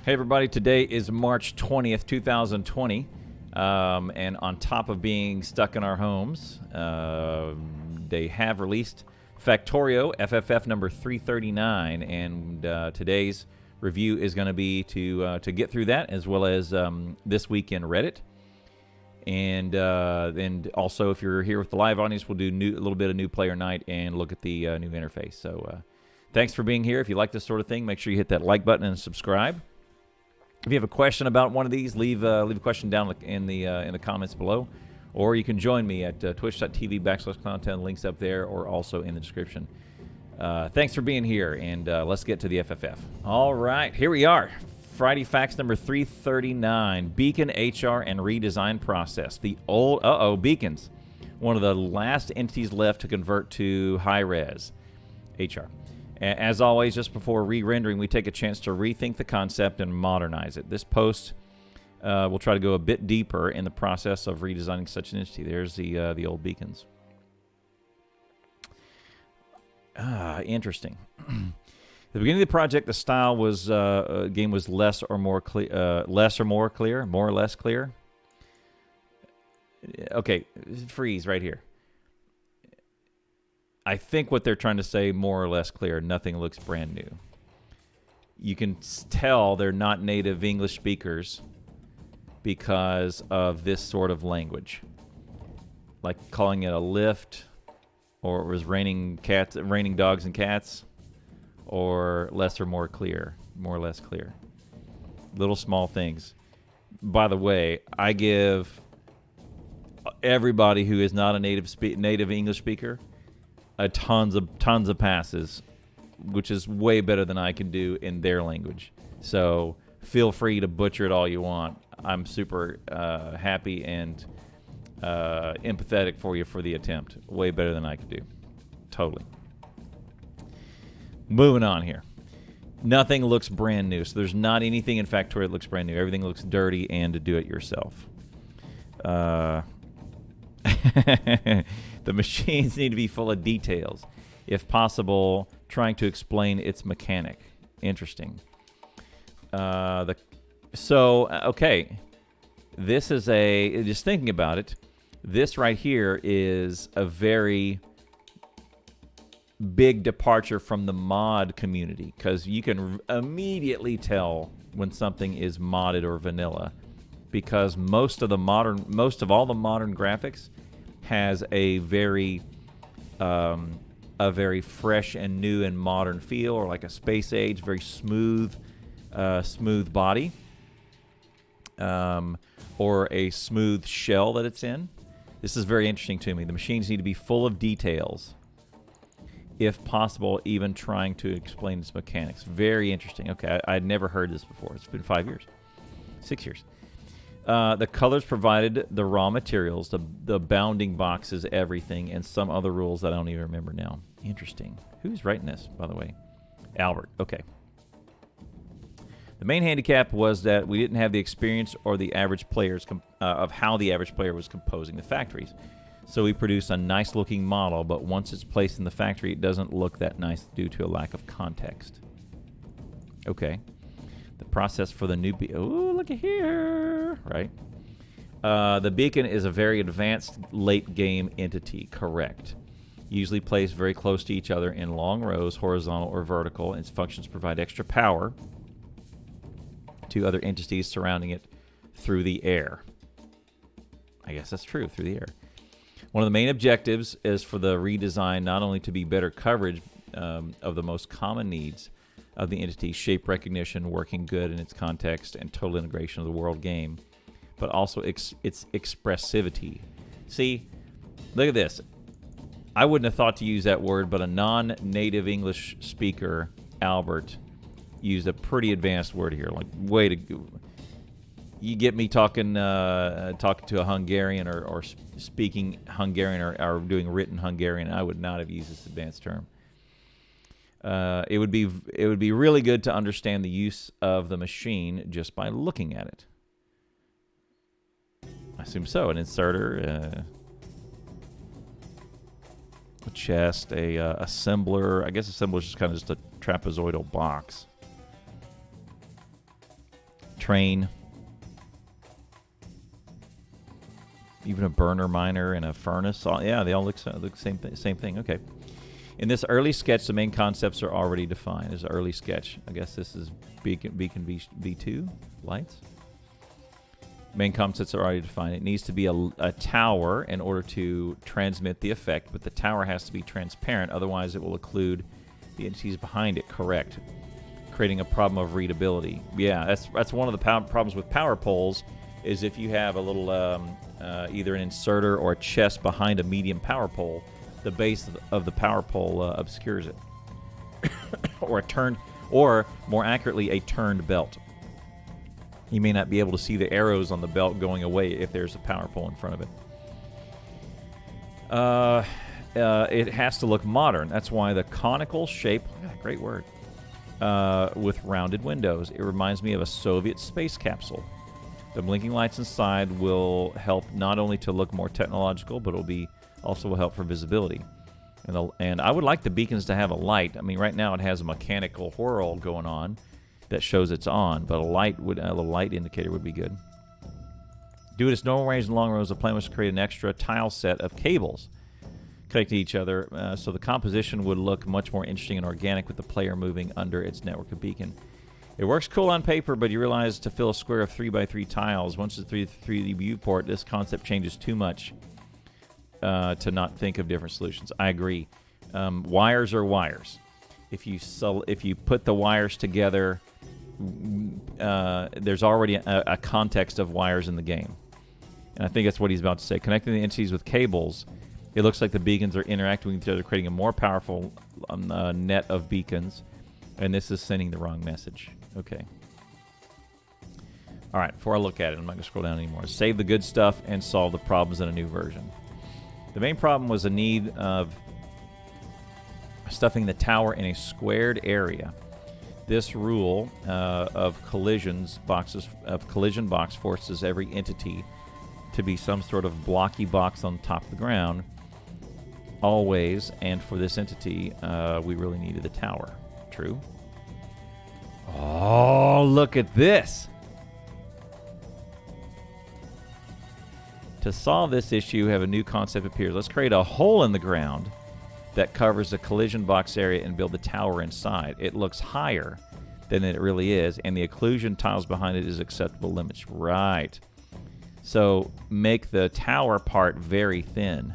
Hey everybody, today is March 20th, 2020, and on top of being stuck in our homes, they have released Factorio, FFF number 339, and today's review is going to be to get through that, as well as this week in Reddit. And also, if you're here with the live audience, we'll do a little bit of new player night and look at the new interface. So thanks for being here. If you like this sort of thing, make sure you hit that like button and subscribe. If you have a question about one of these, leave a question down in the comments below, or you can join me at twitch.tv/content. Links up there, or also in the description. Thanks for being here, and let's get to the FFF. All right, here we are. Friday Facts number 339, Beacon HR and redesign process. The old, Beacons, one of the last entities left to convert to high-res HR. As always, just before re-rendering, we take a chance to rethink the concept and modernize it. This post will try to go a bit deeper in the process of redesigning such an entity. There's the old beacons. Interesting. At the beginning of the project, the style was game was less or less clear. Okay, freeze right here. I think what they're trying to say, more or less clear, nothing looks brand new. You can tell they're not native English speakers because of this sort of language. Like calling it a lift, or it was raining dogs and cats, or less or more clear, more or less clear. Little small things. By the way, I give everybody who is not a native English speaker tons of passes, which is way better than I can do in their language. So feel free to butcher it all you want. I'm super happy and empathetic for you for the attempt. Way better than I could do. Totally. Moving on here. Nothing looks brand new. So there's not anything in Factorio that looks brand new. Everything looks dirty and to do it yourself. The machines need to be full of details. If possible, trying to explain its mechanic. Interesting. Okay. This is just thinking about it, this right here is a very big departure from the mod community, because you can immediately tell when something is modded or vanilla, because most of all the modern graphics has a very fresh and new and modern feel, or like a space age, very smooth body, or a smooth shell that it's in. This is very interesting to me. The machines need to be full of details, if possible, even trying to explain its mechanics. Very interesting. Okay, I'd never heard this before. It's been 5 years, 6 years. The colors provided, the raw materials, the bounding boxes, everything, and some other rules that I don't even remember now. Interesting. Who's writing this, by the way? Albert. Okay. The main handicap was that we didn't have the experience or the average players of how the average player was composing the factories. So we produce a nice-looking model, but once it's placed in the factory, it doesn't look that nice due to a lack of context. Okay. The process for the new oh, look at here, right? The beacon is a very advanced late-game entity, correct. Usually placed very close to each other in long rows, horizontal or vertical. Its functions provide extra power to other entities surrounding it through the air. I guess that's true, through the air. One of the main objectives is for the redesign not only to be better coverage of the most common needs of the entity, shape recognition, working good in its context, and total integration of the world game, but also its expressivity. See, look at this. I wouldn't have thought to use that word, but a non-native English speaker, Albert, used a pretty advanced word here. Like, way to go. You get me talking to a Hungarian or speaking Hungarian or doing written Hungarian, I would not have used this advanced term. It would be really good to understand the use of the machine just by looking at it. I assume so. An inserter, a chest, a assembler. I guess assembler is just kind of just a trapezoidal box. train. Even a burner miner and a furnace. Yeah, they all look same thing. Okay. In this early sketch, the main concepts are already defined. There's an early sketch. I guess this is beacon V2 lights. Main concepts are already defined. It needs to be a tower in order to transmit the effect, but the tower has to be transparent. Otherwise, it will occlude the entities behind it. Correct. Creating a problem of readability. Yeah, that's one of the problems with power poles. Is if you have a little either an inserter or a chest behind a medium power pole, the base of the power pole obscures it, or more accurately, a turned belt. You may not be able to see the arrows on the belt going away if there's a power pole in front of it. It has to look modern. That's why the conical shape, great word, with rounded windows. It reminds me of a Soviet space capsule. The blinking lights inside will help not only to look more technological, but also will help for visibility. And I would like the beacons to have a light. I mean, right now it has a mechanical whirl going on that shows it's on, but a light indicator would be good. Due to its normal range and long rows, the plan was to create an extra tile set of cables connected to each other, so the composition would look much more interesting and organic with the player moving under its network of beacon. It works cool on paper, but you realize to fill a square of 3x3 tiles, once it's 3D viewport, this concept changes too much to not think of different solutions. I agree. Wires are wires. If you put the wires together, there's already a context of wires in the game. And I think that's what he's about to say. Connecting the entities with cables, it looks like the beacons are interacting with each other, creating a more powerful net of beacons. And this is sending the wrong message. Okay. All right, before I look at it, I'm not going to scroll down anymore. Save the good stuff and solve the problems in a new version. The main problem was the need of stuffing the tower in a squared area. This rule of collision box forces every entity to be some sort of blocky box on top of the ground, always. And for this entity, we really needed the tower. True. Oh, look at this. To solve this issue, have a new concept appears. Let's create a hole in the ground that covers the collision box area and build the tower inside. It looks higher than it really is, and the occlusion tiles behind it is acceptable limits. Right. So make the tower part very thin.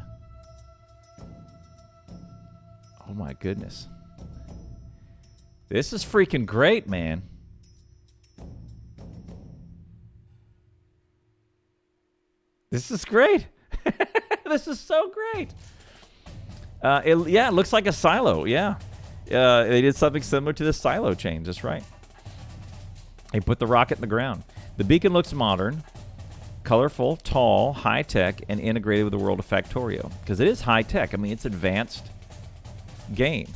Oh my goodness. This is freaking great, man. This is great. This is so great. It looks like a silo. Yeah. They did something similar to the silo chains. That's right. They put the rocket in the ground. The beacon looks modern, colorful, tall, high-tech, and integrated with the world of Factorio. Because it is high-tech. I mean, it's advanced game.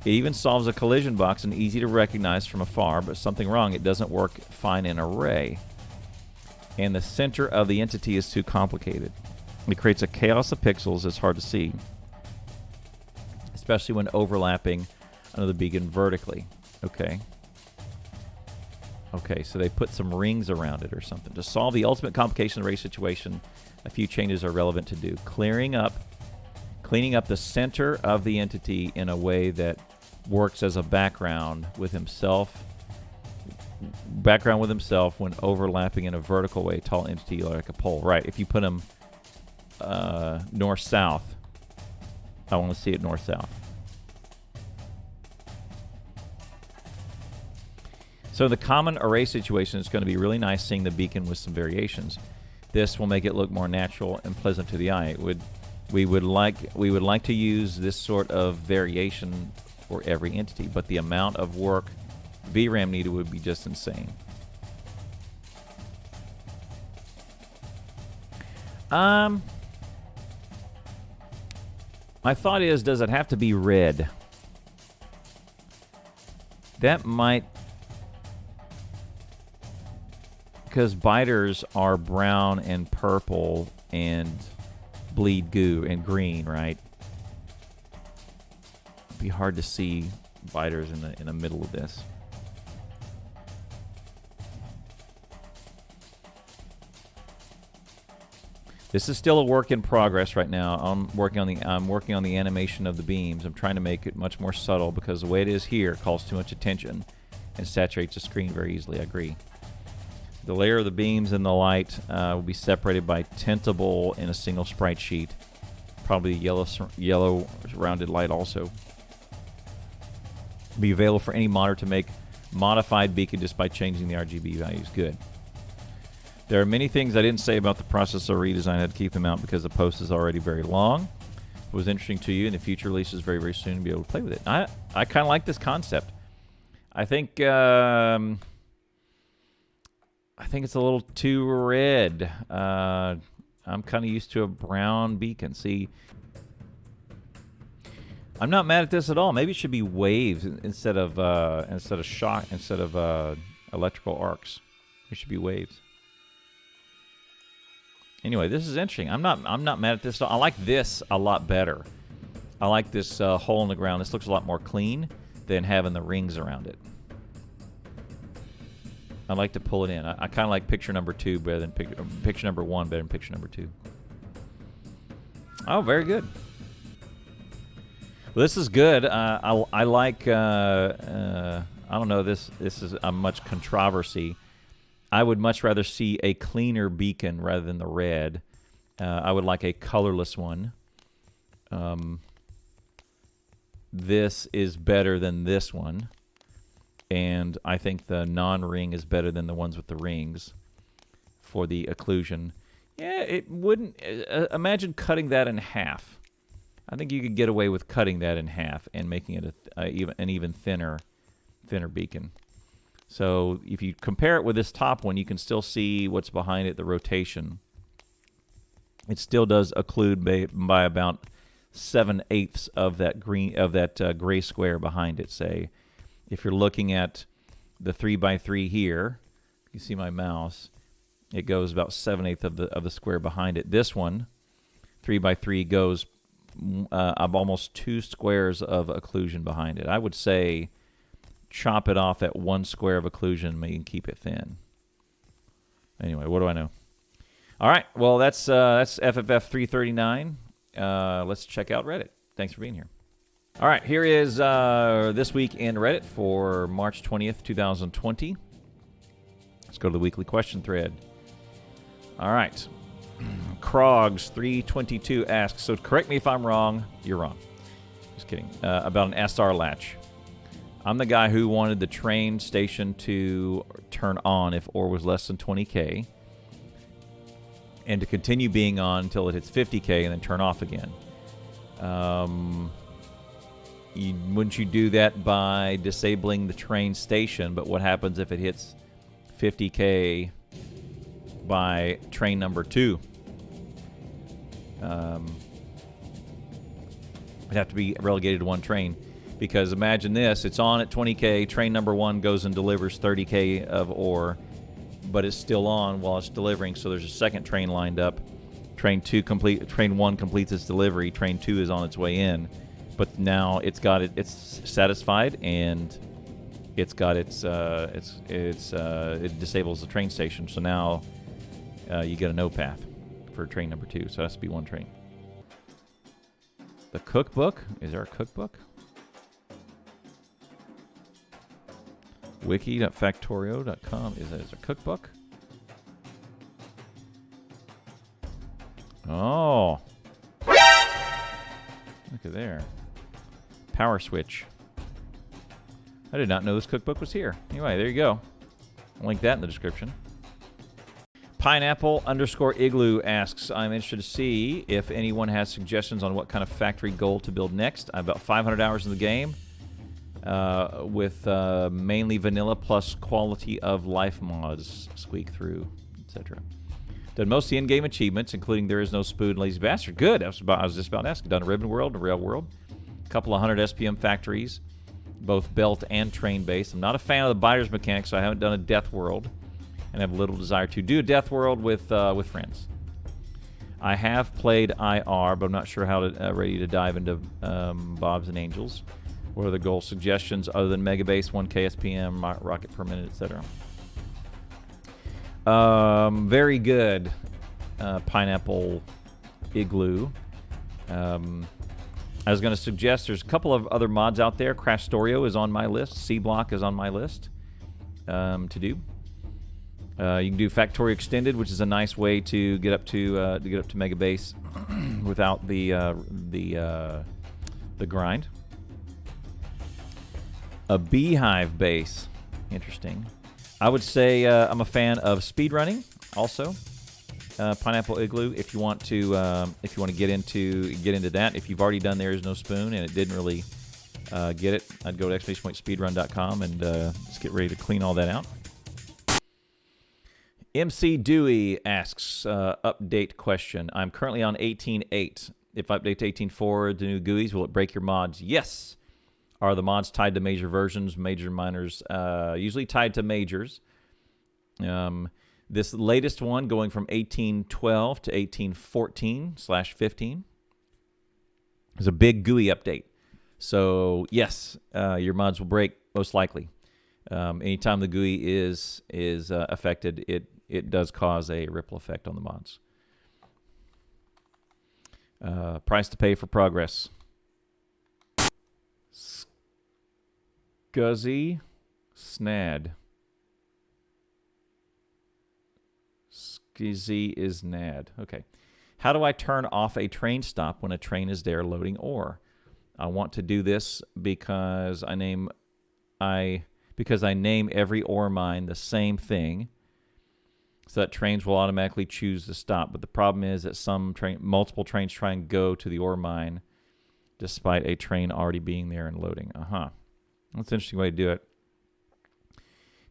It even solves a collision box and easy to recognize from afar, but something wrong. It doesn't work fine in array. And the center of the entity is too complicated. It creates a chaos of pixels that's hard to see, especially when overlapping under the beacon vertically. Okay. Okay, so they put some rings around it or something. To solve the ultimate complication of the race situation, a few changes are relevant to do. Cleaning up the center of the entity in a way that works as a background with himself when overlapping in a vertical way, tall entity like a pole. Right, if you put them north-south, I want to see it north-south. So the common array situation is going to be really nice seeing the beacon with some variations. This will make it look more natural and pleasant to the eye. We would like to use this sort of variation for every entity, but the amount of work VRAM needed would be just insane. My thought is, does it have to be red? That might, because biters are brown and purple and bleed goo and green, right? It'd be hard to see biters in the middle of this. This is still a work in progress right now. I'm working on the animation of the beams. I'm trying to make it much more subtle because the way it is here calls too much attention and saturates the screen very easily. I agree. The layer of the beams and the light will be separated by tintable in a single sprite sheet. Probably yellow rounded light also. Be available for any modder to make modified beacon just by changing the RGB values. Good. There are many things I didn't say about the processor redesign. I had to keep them out because the post is already very long. It was interesting to you in the future releases very, very soon to be able to play with it. I kind of like this concept. I think it's a little too red. I'm kind of used to a brown beacon. See, I'm not mad at this at all. Maybe it should be waves instead of electrical arcs. It should be waves. Anyway, this is interesting. I'm not mad at this at all. I like this a lot better. I like this hole in the ground. This looks a lot more clean than having the rings around it. I like to pull it in. I kind of like picture number 2 better than picture number 1 better than picture number 2. Oh, very good. Well, this is good. I like. I don't know. This is a much controversy. I would much rather see a cleaner beacon rather than the red. I would like a colorless one. This is better than this one. And I think the non-ring is better than the ones with the rings for the occlusion. Yeah, it wouldn't... imagine cutting that in half. I think you could get away with cutting that in half and making it an even thinner beacon. So if you compare it with this top one, you can still see what's behind it, the rotation. It still does occlude by about 7/8 of that gray square behind it. Say, if you're looking at the 3x3 here, you see my mouse. It goes about 7/8 of the square behind it. This one, 3x3, goes almost 2 squares of occlusion behind it. I would say chop it off at 1 square of occlusion and keep it thin. Anyway, what do I know? All right, well, that's FFF 339. Let's check out Reddit. Thanks for being here. All right, here is this week in Reddit for March 20th, 2020. Let's go to the weekly question thread. All right. Krogs 322 asks, so correct me if I'm wrong. You're wrong. Just kidding. About an SR latch. I'm the guy who wanted the train station to turn on if ore was less than 20K and to continue being on until it hits 50K and then turn off again. Wouldn't you do that by disabling the train station? But what happens if it hits 50K by train number 2? It'd have to be relegated to one train. Because imagine this, it's on at 20K, train number 1 goes and delivers 30K of ore, but it's still on while it's delivering, so there's a second train lined up. Train 1 completes its delivery, train 2 is on its way in, but now it's satisfied and it disables the train station, so now you get a no path for train number 2, so it has to be one train. The cookbook? Is there a cookbook? Wiki.factorio.com. Is there a cookbook? Oh. Look at there. Power switch. I did not know this cookbook was here. Anyway, there you go. I'll link that in the description. Pineapple_igloo asks, I'm interested to see if anyone has suggestions on what kind of factory goal to build next. I have about 500 hours in the game. With mainly vanilla plus quality of life mods, squeak through, etc. Done most of the in-game achievements, including There Is No Spoon, Lazy Bastard. Good. I was just about to ask. Done a Ribbon World and a Rail World. A couple of 100 SPM factories, both belt and train based. I'm not a fan of the buyer's mechanics, so I haven't done a Death World, and have little desire to do a Death World with friends. I have played IR, but I'm not sure how ready to dive into Bobs and Angels. What are the goal suggestions other than Mega Base, 1K SPM, rocket per minute, etc.? Very good. Pineapple Igloo. I was going to suggest there's a couple of other mods out there. Factorio is on my list. C-Block is on my list to do. You can do Factorio Extended, which is a nice way to get up to Mega Base without the grind. A Beehive base, interesting. I would say I'm a fan of speedrunning also. Pineapple Igloo, if you want to get into that. If you've already done There Is No Spoon and it didn't really get it, I'd go to !speedrun.com and just get ready to clean all that out. MC Dewey asks, update question. I'm currently on 18.8. If I update to 18.4, the new GUIs, will it break your mods? Yes. Are the mods tied to major versions, major minors? Usually tied to majors. This latest one going from 18.12 to 18.14/15 is a big GUI update. So yes, your mods will break most likely. Anytime the GUI is affected, it does cause a ripple effect on the mods. Price to pay for progress. Scuzzy Snad. Skizzy is Nad. Okay. How do I turn off a train stop when a train is there loading ore? I want to do this because I name every ore mine the same thing, so that trains will automatically choose to stop. But the problem is that multiple trains try and go to the ore mine despite a train already being there and loading. That's an interesting way to do it.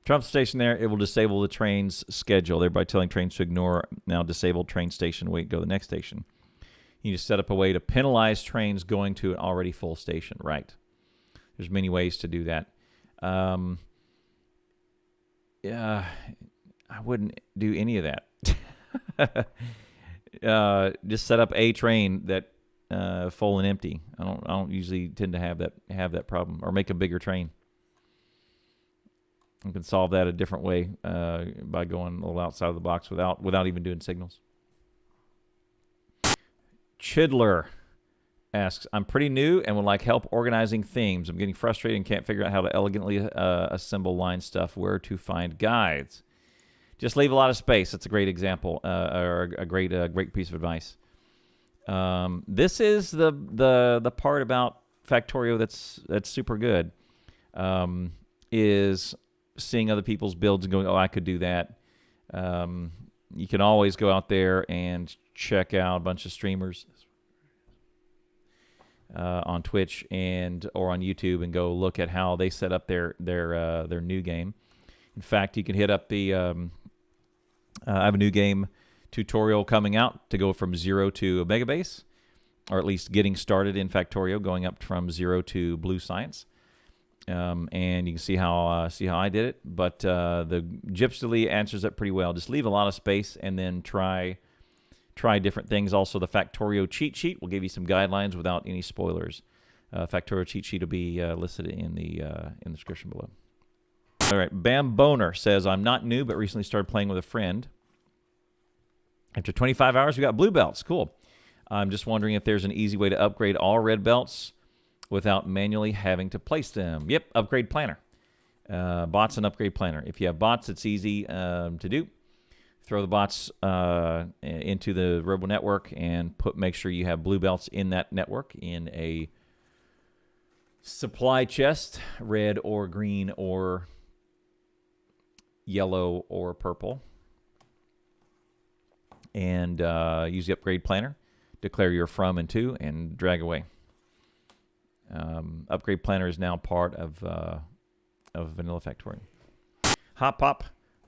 Trump station there, it will disable the train's schedule, thereby telling trains to ignore now disabled train station, wait, go to the next station. You need to set up a way to penalize trains going to an already full station. Right. There's many ways to do that. Yeah, I wouldn't do any of that. Just set up a train that full and empty. I don't usually tend to have that problem, or make a bigger train. You can solve that a different way by going a little outside of the box without even doing signals. Chidler asks, I'm pretty new and would like help organizing themes. I'm getting frustrated and can't figure out how to elegantly assemble line stuff. Where to find guides? Just leave a lot of space. That's a great example, or a great piece of advice. This is the part about Factorio that's super good. Is seeing other people's builds and going, oh, I could do that. You can always go out there and check out a bunch of streamers on Twitch or on YouTube and go look at how they set up their new game. In fact, you can hit up the I have a new game tutorial coming out to go from 0 to a mega base, or at least getting started in Factorio, going up from 0 to blue science. And you can see how I did it, but the Gypsily answers that pretty well. Just leave a lot of space and then try different things. Also, the Factorio cheat sheet will give you some guidelines without any spoilers. Factorio cheat sheet will be listed in the description below. All right, Bam Boner says, I'm not new, but recently started playing with a friend. After 25 hours, we got blue belts. Cool. I'm just wondering if there's an easy way to upgrade all red belts without manually having to place them. Yep, upgrade planner. Bots and upgrade planner. If you have bots, it's easy to do. Throw the bots into the Robo network and make sure you have blue belts in that network in a supply chest, red or green or yellow or purple. And use the upgrade planner. Declare your from and to and drag away. Upgrade planner is now part of Vanilla Factorio. Hot Pop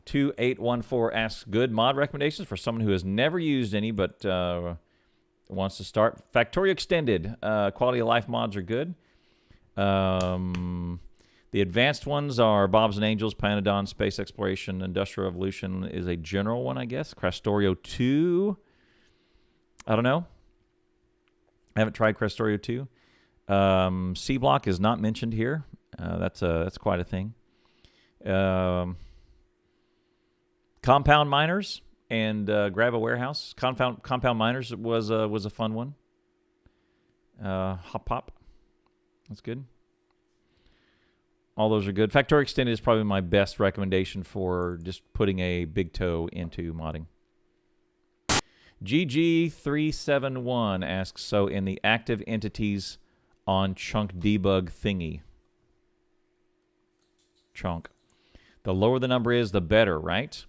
2814 asks, good mod recommendations for someone who has never used any but wants to start. Factorio Extended quality of life mods are good. The advanced ones are Bobs and Angels, Panadon, Space Exploration, Industrial Revolution is a general one, I guess. Factorio 2, I don't know. I haven't tried Factorio 2. C-Block is not mentioned here. That's quite a thing. Compound miners, and grab a warehouse. Compound miners was a fun one. Hop Pop, that's good. All those are good. Factorio Extended is probably my best recommendation for just putting a big toe into modding. GG371 asks, so in the active entities on chunk debug thingy, chunk, the lower the number is, the better, right?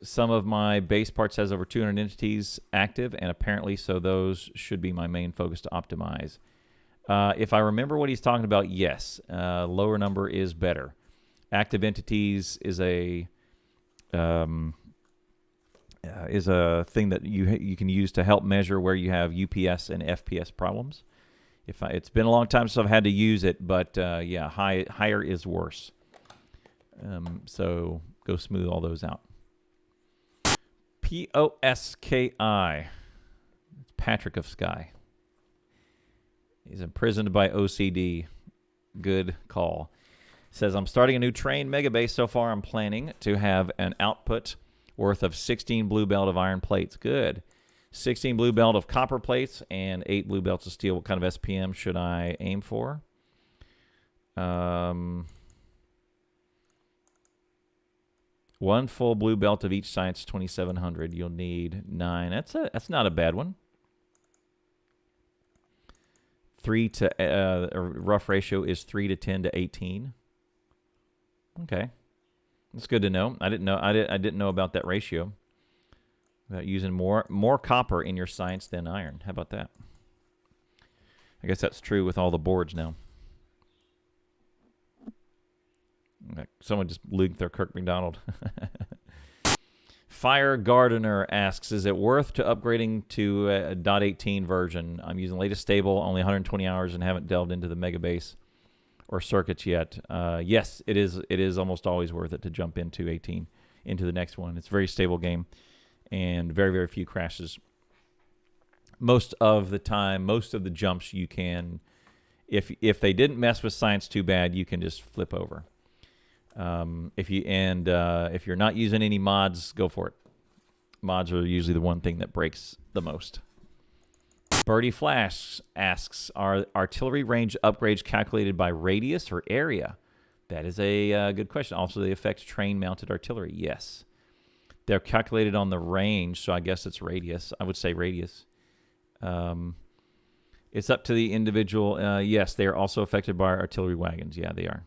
Some of my base parts has over 200 entities active, and apparently so those should be my main focus to optimize. If I remember what he's talking about, yes, lower number is better. Active entities is a thing that you can use to help measure where you have UPS and FPS problems. It's been a long time since I've had to use it, but yeah, higher is worse. So go smooth all those out. POSKI. It's Patrick of Sky. He's imprisoned by OCD. Good call. Says, I'm starting a new train megabase. So far, I'm planning to have an output worth of 16 blue belt of iron plates. Good. 16 blue belt of copper plates and 8 blue belts of steel. What kind of SPM should I aim for? One full blue belt of each science, 2,700. You'll need 9. That's not a bad one. 3 to a rough ratio is 3 to 10 to 18. Okay, that's good to know. I didn't know about that ratio. About using more copper in your science than iron. How about that? I guess that's true with all the boards now. Someone just leaked their Kirk McDonald. Fire Gardener asks, is it worth to upgrading to a .18 version? I'm using the latest stable, only 120 hours, and haven't delved into the megabase or circuits yet. Yes, it is. It is almost always worth it to jump into 18, into the next one. It's a very stable game, and very, very few crashes. Most of the time, most of the jumps you can, if they didn't mess with science too bad, you can just flip over. If you're not using any mods, go for it. Mods are usually the one thing that breaks the most. Birdie Flash asks, are artillery range upgrades calculated by radius or area? That is a good question. Also, they affect train-mounted artillery. Yes. They're calculated on the range, so I guess it's radius. I would say radius. It's up to the individual. Yes, they are also affected by artillery wagons. Yeah, they are.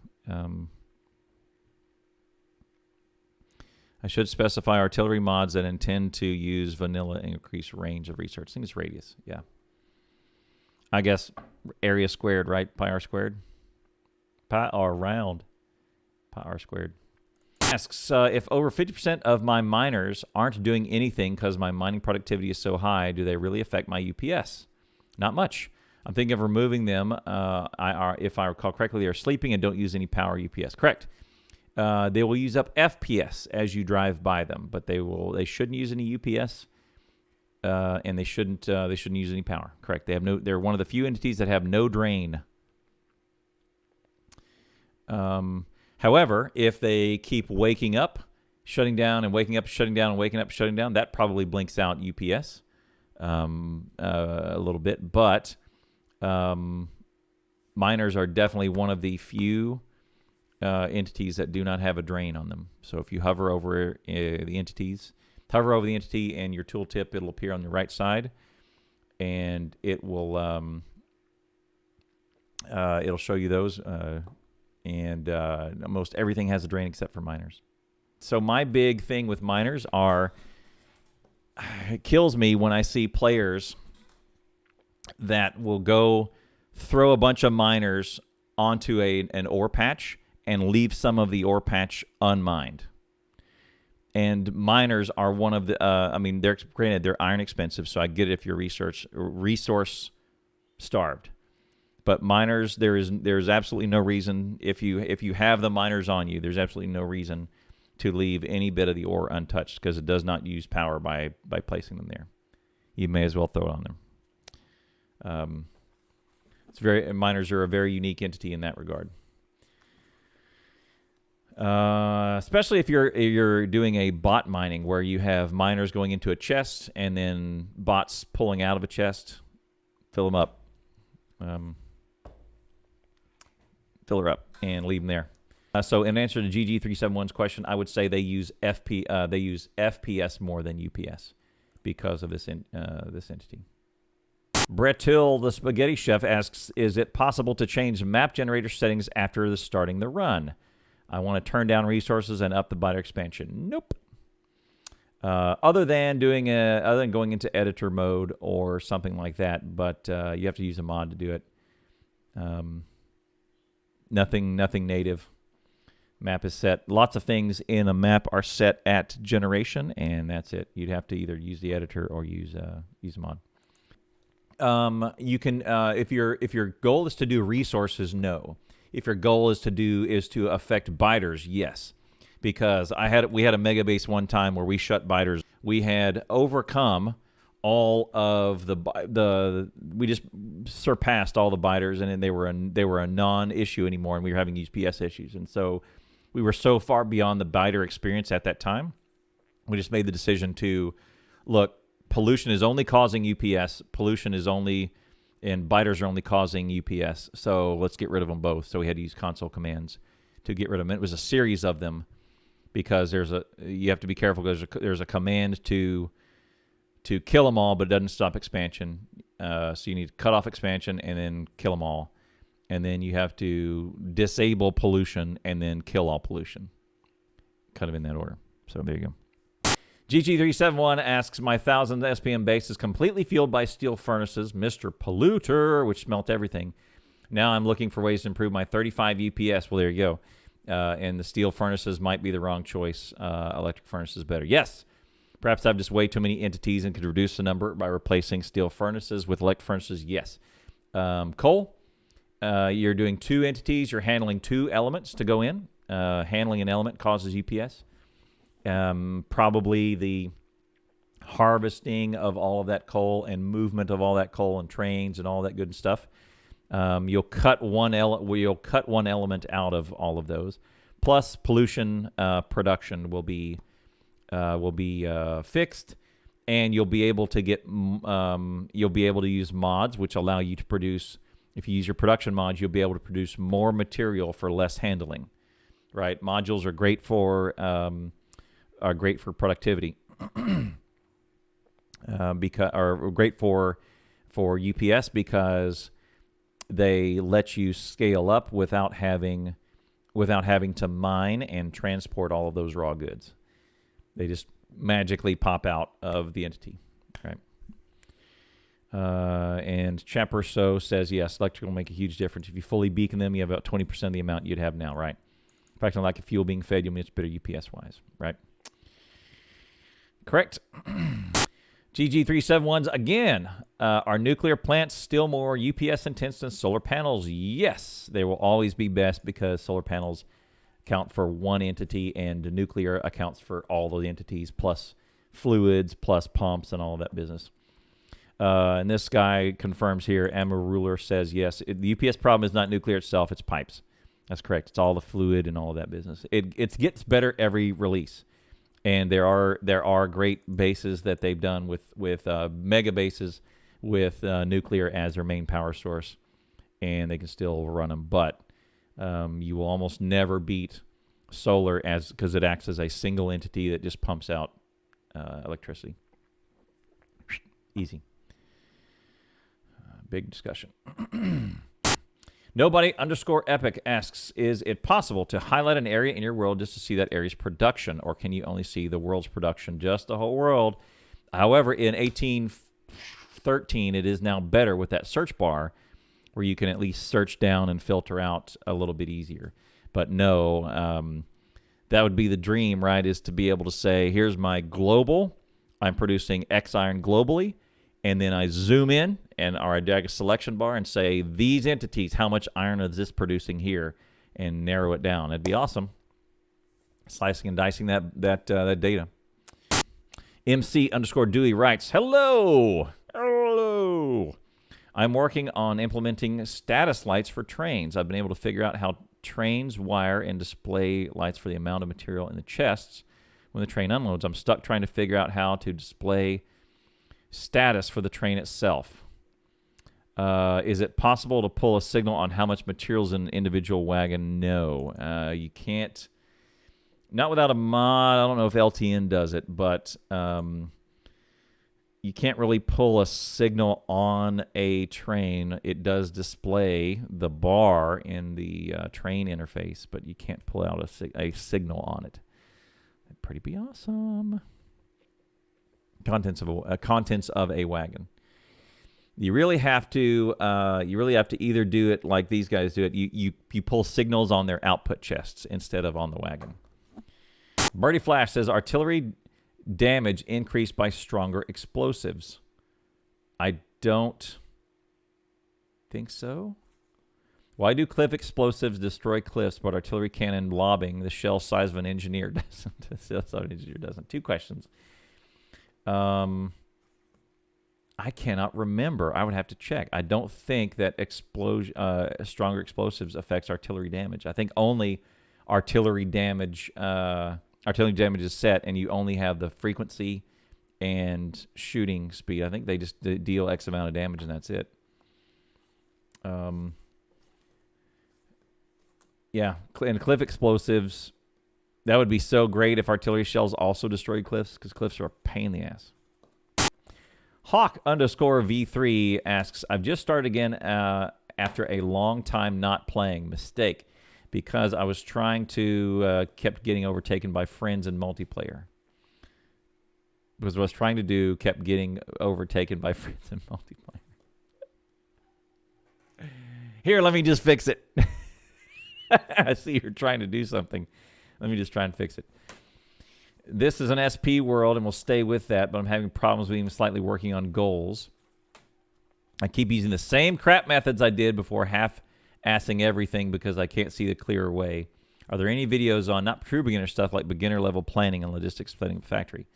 I should specify artillery mods that intend to use vanilla and increase range of research. I think it's radius, yeah. I guess area squared, right? Pi r squared? Pi r round. Pi r squared. Asks, if over 50% of my miners aren't doing anything because my mining productivity is so high, do they really affect my UPS? Not much. I'm thinking of removing them. If I recall correctly, they're sleeping and don't use any power UPS. Correct. They will use up FPS as you drive by them, but they shouldn't use any UPS, and they shouldn't use any power. Correct. They're one of the few entities that have no drain. However, if they keep waking up, shutting down and waking up, shutting down and waking up, shutting down, that probably blinks out UPS a little bit. But miners are definitely one of the few entities that do not have a drain on them. So if you hover over the entity and your tooltip, it'll appear on the right side, and it will it'll show you those. And most everything has a drain except for miners. So my big thing with miners it kills me when I see players that will go throw a bunch of miners onto an ore patch and leave some of the ore patch unmined. And miners are one of the, I mean, they're iron expensive, so I get it if you're resource starved. But miners, there's absolutely no reason, if you have the miners on you, there's absolutely no reason to leave any bit of the ore untouched, because it does not use power by placing them there. You may as well throw it on them. Miners are a very unique entity in that regard. Especially if you're doing a bot mining where you have miners going into a chest and then bots pulling out of a chest. Fill them up. Fill her up and leave them there. So in answer to GG371's question, I would say they use FPS more than UPS because of this entity. Brett Hill, the spaghetti chef, asks, is it possible to change map generator settings after starting the run? I want to turn down resources and up the biter expansion. Nope. Other than going into editor mode or something like that, but you have to use a mod to do it. Nothing native. Map is set. Lots of things in a map are set at generation, and that's it. You'd have to either use the editor or use a mod. You can if your goal is to do resources, no. If your goal is to affect biters, yes. Because we had a mega base one time where we shut biters. We had overcome all of we just surpassed all the biters, and then they were a non-issue anymore, and we were having UPS issues. And so we were so far beyond the biter experience at that time, we just made the decision to look. Pollution is only causing UPS. And biters are only causing UPS. So let's get rid of them both. So we had to use console commands to get rid of them. It was a series of them because you have to be careful because there's a command to kill them all, but it doesn't stop expansion. So you need to cut off expansion and then kill them all. And then you have to disable pollution and then kill all pollution. Kind of in that order. So there you go. GG371 asks, my 1,000 SPM base is completely fueled by steel furnaces, Mr. Polluter, which smelt everything. Now I'm looking for ways to improve my 35 UPS. Well, there you go. And the steel furnaces might be the wrong choice. Electric furnaces better. Yes. Perhaps I have just way too many entities and could reduce the number by replacing steel furnaces with electric furnaces. Yes. Coal, you're doing 2 entities. You're handling 2 elements to go in. Handling an element causes UPS. Probably the harvesting of all of that coal and movement of all that coal and trains and all that good stuff. You'll cut one element out of all of those. Plus, pollution production will be fixed, and you'll be able to use mods which allow you to produce. If you use your production mods, you'll be able to produce more material for less handling. Right? Modules are great for productivity, are great for UPS because they let you scale up without having to mine and transport all of those raw goods. They just magically pop out of the entity, right? And Chapper So says, yes, electric will make a huge difference. If you fully beacon them, you have about 20% of the amount you'd have now, right? Practically like a fuel being fed, you'll much better UPS-wise, right? Correct. GG371's again. Are nuclear plants still more UPS intense than solar panels? Yes. They will always be best because solar panels account for one entity and nuclear accounts for all of the entities plus fluids plus pumps and all of that business. And this guy confirms here, Ruler says, yes, the UPS problem is not nuclear itself, it's pipes. That's correct. It's all the fluid and all of that business. It gets better every release. And there are great bases that they've done with mega bases with nuclear as their main power source, and they can still run them. But you will almost never beat solar because it acts as a single entity that just pumps out electricity. Easy. Big discussion. Nobody_epic asks, is it possible to highlight an area in your world just to see that area's production, or can you only see the world's production, just the whole world? However, in 1813, it is now better with that search bar where you can at least search down and filter out a little bit easier. But no, that would be the dream, right, is to be able to say, here's my global. I'm producing X iron globally. And then I zoom in or I drag a selection bar and say, these entities, how much iron is this producing here? And narrow it down. It'd be awesome. Slicing and dicing that data. MC_Dewey writes, hello. I'm working on implementing status lights for trains. I've been able to figure out how train's wire and display lights for the amount of material in the chests when the train unloads. I'm stuck trying to figure out how to display status for the train itself. Is it possible to pull a signal on how much material's in an individual wagon? No. You can't. Not without a mod. I don't know if LTN does it, but you can't really pull a signal on a train. It does display the bar in the train interface, but you can't pull out a signal on it. That'd pretty be awesome. Contents of a wagon. You really have to either do it like these guys do it. You pull signals on their output chests instead of on the wagon. Birdie Flash says artillery damage increased by stronger explosives. I don't think so. Why do cliff explosives destroy cliffs, but artillery cannon lobbing the shell size of an engineer doesn't? Two questions. I cannot remember. I would have to check. I don't think that stronger explosives affects artillery damage. I think only artillery damage is set, and you only have the frequency and shooting speed. I think they just deal X amount of damage, and that's it. Yeah, and cliff explosives, that would be so great if artillery shells also destroyed cliffs, because cliffs are a pain in the ass. Hawk_V3 asks, I've just started again after a long time not playing. Mistake. Because I was trying to, kept getting overtaken by friends in multiplayer. Because what I was trying to do kept getting overtaken by friends in multiplayer. Here, let me just fix it. I see you're trying to do something. Let me just try and fix it. This is an SP world, and we'll stay with that, but I'm having problems with even slightly working on goals. I keep using the same crap methods I did before half-assing everything because I can't see the clearer way. Are there any videos on not true beginner stuff like beginner-level planning and logistics planning at the factory?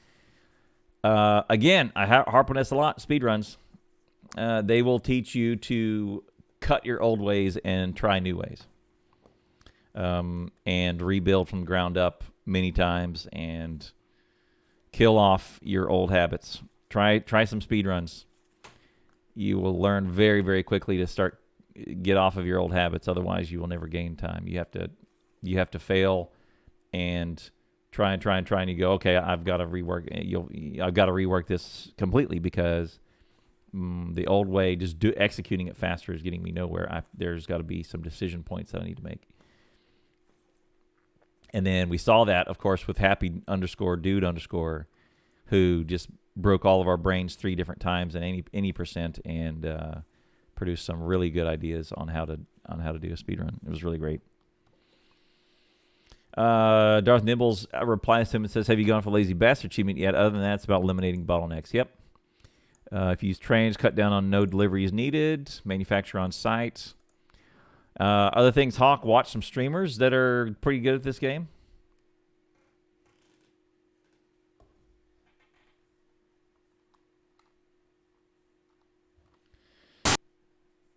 Again, I harp on this a lot, speedruns. They will teach you to cut your old ways and try new ways. And rebuild from the ground up many times and kill off your old habits. Try some speed runs. You will learn very, very quickly to get off of your old habits. Otherwise, you will never gain time. You have to fail and try and you go, okay, I've got to rework this completely because the old way, just executing it faster is getting me nowhere. There's got to be some decision points that I need to make. And then we saw that, of course, with happy_dude_ who just broke all of our brains 3 different times in any percent and produced some really good ideas on how to do a speedrun. It was really great. Darth Nibbles replies to him and says, have you gone for Lazy Bastard achievement yet? Other than that, it's about eliminating bottlenecks. Yep. If you use trains, cut down on no deliveries needed, manufacture on site. Other things, Hawk, watch some streamers that are pretty good at this game.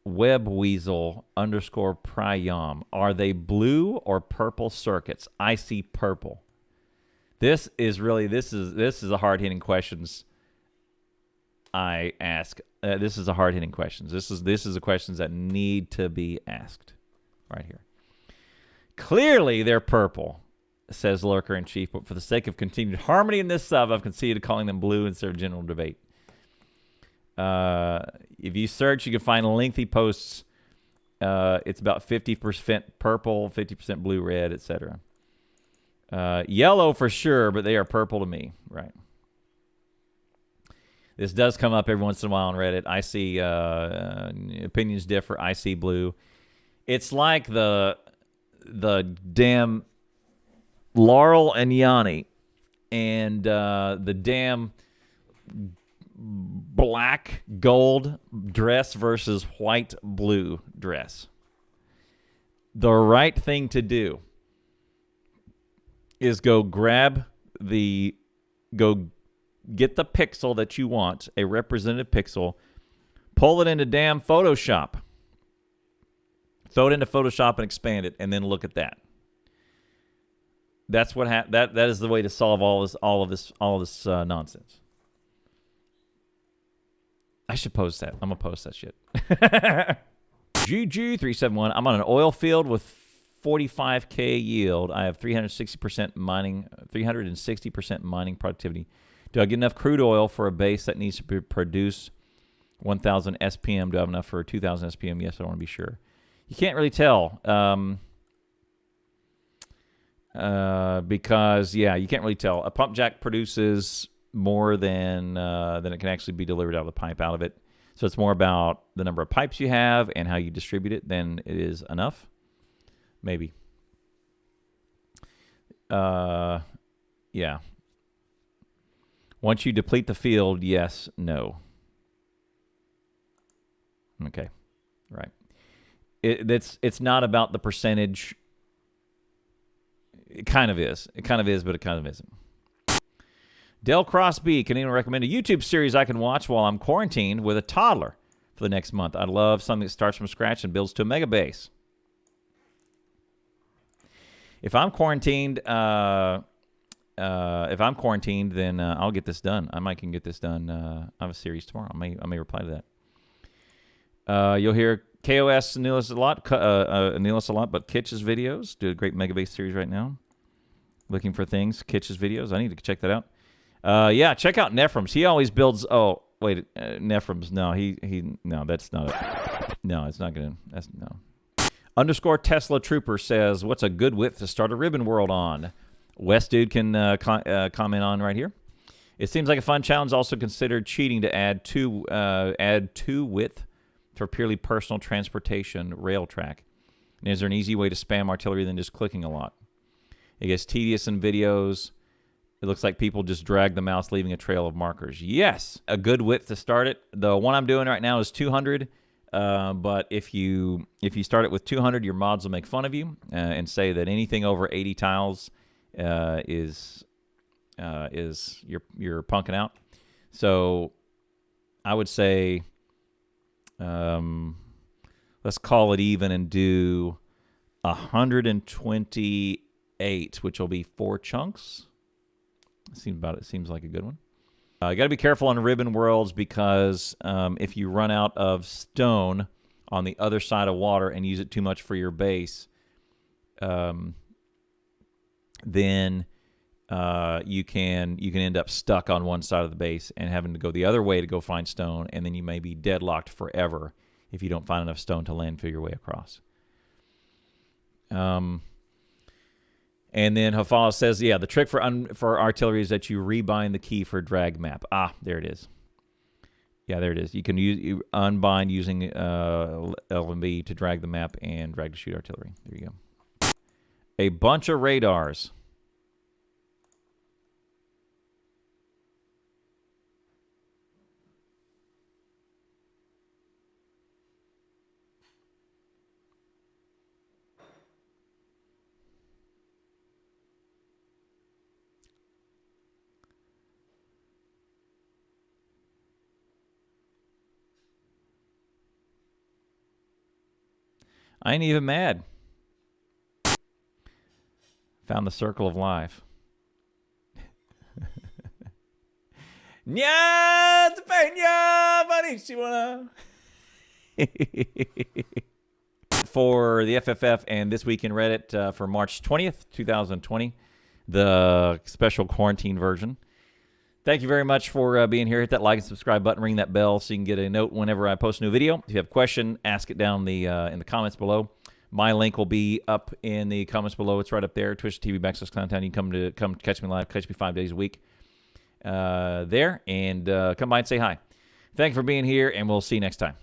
WebWeasel_Pryam. Are they blue or purple circuits? I see purple. This is a hard-hitting questions I ask. This is a hard-hitting questions. This is the questions that need to be asked right here. Clearly, they're purple, says Lurker-in-Chief, but for the sake of continued harmony in this sub, I've conceded calling them blue instead of general debate. If you search, you can find lengthy posts. It's about 50% purple, 50% blue, red, etc. Yellow for sure, but they are purple to me, right? This does come up every once in a while on Reddit. I see opinions differ. I see blue. It's like the damn Laurel and Yanni and the damn black gold dress versus white blue dress. The right thing to do is go get the pixel that you want, a representative pixel, pull it into damn Photoshop. Throw it into Photoshop and expand it, and then look at that. That's what that is the way to solve all of this nonsense. I should post that. I'm gonna post that shit. GG371. I'm on an oil field with 45K yield. I have 360% mining productivity. Do I get enough crude oil for a base that needs to produce 1,000 SPM? Do I have enough for 2,000 SPM? Yes, I want to be sure. You can't really tell because, yeah, you can't really tell. A pump jack produces more than it can actually be delivered out of the pipe out of it. So it's more about the number of pipes you have and how you distribute it than it is enough. Maybe. Yeah. Once you deplete the field, yes, no. Okay. Right. It's not about the percentage. It kind of is. It kind of is, but it kind of isn't. Del Crosby, can anyone recommend a YouTube series I can watch while I'm quarantined with a toddler for the next month? I'd love something that starts from scratch and builds to a mega base. If I'm quarantined, then I'll get this done. I might can get this done. I have a series tomorrow. I may reply to that. You'll hear KOS Anelis a lot, but Kitch's videos do a great mega base series right now. Looking for things, Kitch's videos. I need to check that out. Yeah, check out Nephrum's. He always builds. Oh, wait, Nephrum's. No, no, that's not it. No, it's not gonna. That's no. Underscore Tesla Trooper says, "What's a good width to start a ribbon world on?" West Dude can comment on right here. It seems like a fun challenge. Also considered cheating to add two width for purely personal transportation rail track. And is there an easy way to spam artillery than just clicking a lot? It gets tedious in videos. It looks like people just drag the mouse, leaving a trail of markers. Yes, a good width to start it. The one I'm doing right now is 200. But if you start it with 200, your mods will make fun of you and say that anything over 80 tiles is you're punking out. So I would say let's call it even and do 128, which will be 4 chunks. Seems like a good one. You got to be careful on ribbon worlds because if you run out of stone on the other side of water and use it too much for your base, then you can end up stuck on one side of the base and having to go the other way to go find stone, and then you may be deadlocked forever if you don't find enough stone to landfill your way across. And then Hafala says, yeah, the trick for artillery is that you rebind the key for drag map. Ah, there it is. Yeah, there it is. You can unbind using LMB to drag the map and drag to shoot artillery. There you go. A bunch of radars. I ain't even mad. Found the circle of life. Nya, for the FFF and This Week in Reddit for March 20th, 2020, the special quarantine version. Thank you very much for being here. Hit that like and subscribe button. Ring that bell so you can get a note whenever I post a new video. If you have a question, ask it down in the comments below. My link will be up in the comments below. It's right up there. Twitch.tv/Clowntown. You can come catch me live. Catch me 5 days a week there. And come by and say hi. Thank you for being here, and we'll see you next time.